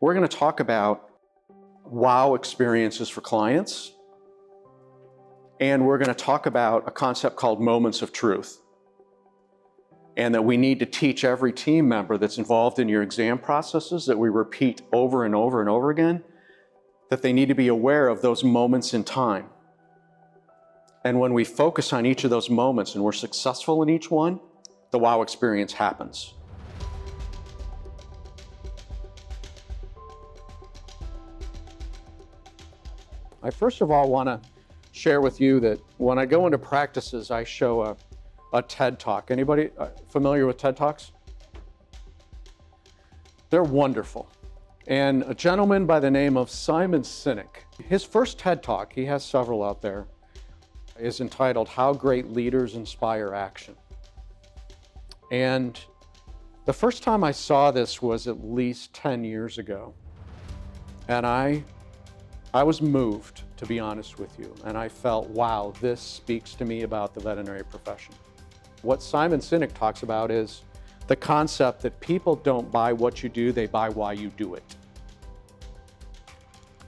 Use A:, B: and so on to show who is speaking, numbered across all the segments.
A: We're going to talk about wow experiences for clients, and we're going to talk about a concept called moments of truth, and that we need to teach every team member that's involved in your exam processes that we repeat over and over and over again, that they need to be aware of those moments in time. And when we focus on each of those moments and we're successful in each one, the wow experience happens. I first of all want to share with you that when I go into practices, I show a TED Talk. Anybody familiar with TED Talks? They're wonderful. And a gentleman by the name of Simon Sinek, his first TED Talk, he has several out there, is entitled How Great Leaders Inspire Action. And the first time I saw this was at least 10 years ago. And I was moved, to be honest with you, and I felt, wow, this speaks to me about the veterinary profession. What Simon Sinek talks about is the concept that people don't buy what you do, they buy why you do it.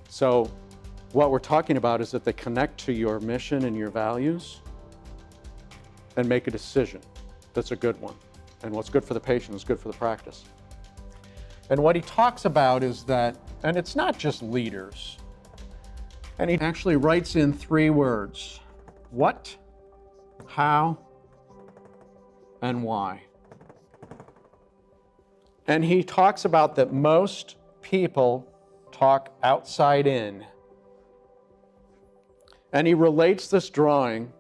A: So what we're talking about is that they connect to your mission and your values and make a decision that's a good one. And what's good for the patient is good for the practice. And what he talks about is that, and it's not just leaders, and he actually writes in 3 words: what, how, and why. And he talks about that most people talk outside in. And he relates this drawing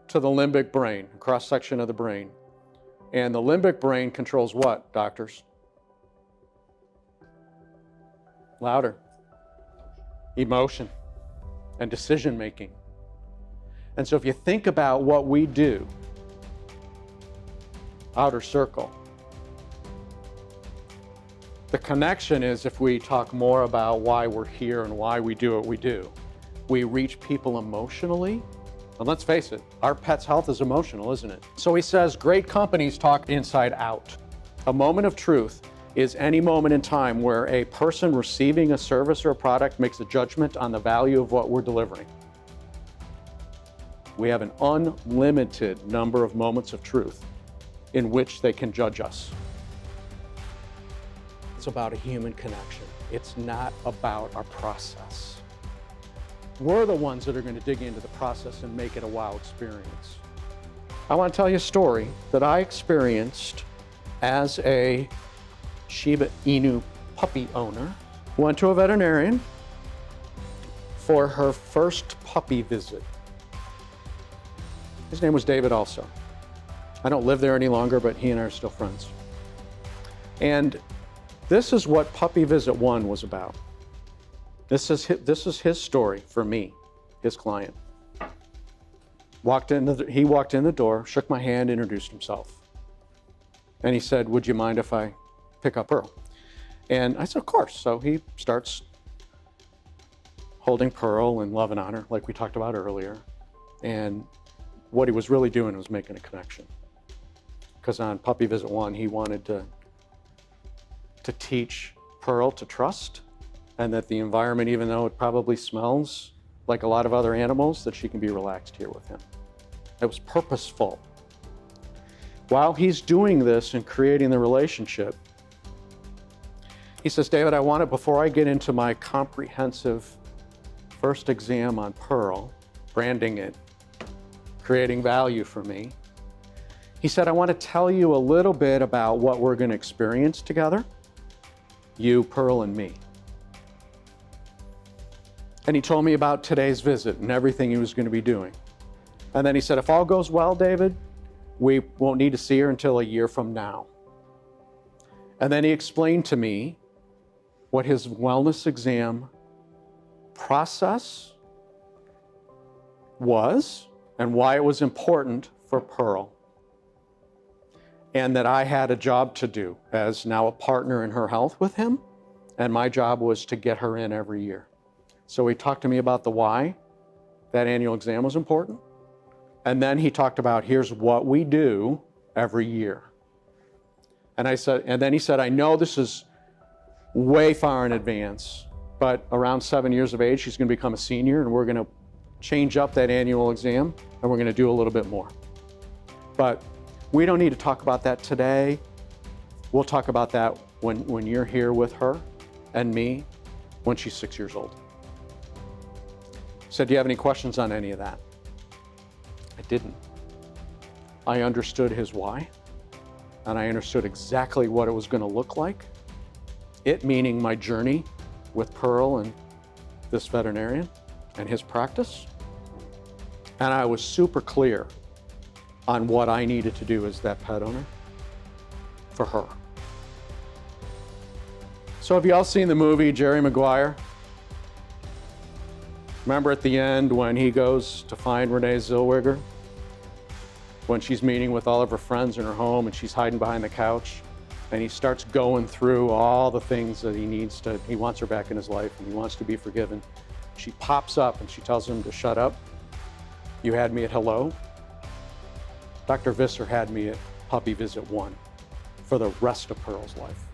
A: to the limbic brain, a cross-section of the brain. And the limbic brain controls what, doctors? Louder. Emotion and decision making. And so if you think about what we do, outer circle, the connection is if we talk more about why we're here and why we do what we do. We reach people emotionally. And let's face it, our pet's health is emotional, isn't it? So he says, great companies talk inside out. A moment of truth is any moment in time where a person receiving a service or a product makes a judgment on the value of what we're delivering. We have an unlimited number of moments of truth in which they can judge us. It's about a human connection. It's not about our process. We're the ones that are going to dig into the process and make it a wow experience. I want to tell you a story that I experienced as a Shiba Inu puppy owner. Went to a veterinarian for her first puppy visit. His name was David also. I don't live there any longer, but he and I are still friends. And this is what puppy visit 1 was about. This is his story for me, his client. He walked in the door, shook my hand, introduced himself. And he said, would you mind if I pick up Pearl? And I said, of course. So he starts holding Pearl and love and honor, like we talked about earlier. And what he was really doing was making a connection. Because on puppy visit 1, he wanted to teach Pearl to trust, and that the environment, even though it probably smells like a lot of other animals, that she can be relaxed here with him. It was purposeful. While he's doing this and creating the relationship, he says, David, I want it, before I get into my comprehensive first exam on Pearl, branding it, creating value for me, he said, I want to tell you a little bit about what we're going to experience together, you, Pearl, and me. And he told me about today's visit and everything he was going to be doing. And then he said, if all goes well, David, we won't need to see her until a year from now. And then he explained to me what his wellness exam process was and why it was important for Pearl. And that I had a job to do as now a partner in her health with him. And my job was to get her in every year. So he talked to me about the why that annual exam was important. And then he talked about, here's what we do every year. And then he said, I know this is way far in advance. But around 7 years of age, she's going to become a senior, and we're going to change up that annual exam, and we're going to do a little bit more. But we don't need to talk about that today. We'll talk about that when you're here with her and me when she's 6 years old. Said, do you have any questions on any of that? I didn't. I understood his why, and I understood exactly what it was going to look like. It meaning my journey with Pearl and this veterinarian and his practice. And I was super clear on what I needed to do as that pet owner for her. So have you all seen the movie Jerry Maguire? Remember at the end when he goes to find Renee Zellweger? When she's meeting with all of her friends in her home and she's hiding behind the couch, and he starts going through all the things that he wants her back in his life and he wants to be forgiven. She pops up and she tells him to shut up. You had me at hello. Dr. Visser had me at puppy visit 1 for the rest of Pearl's life.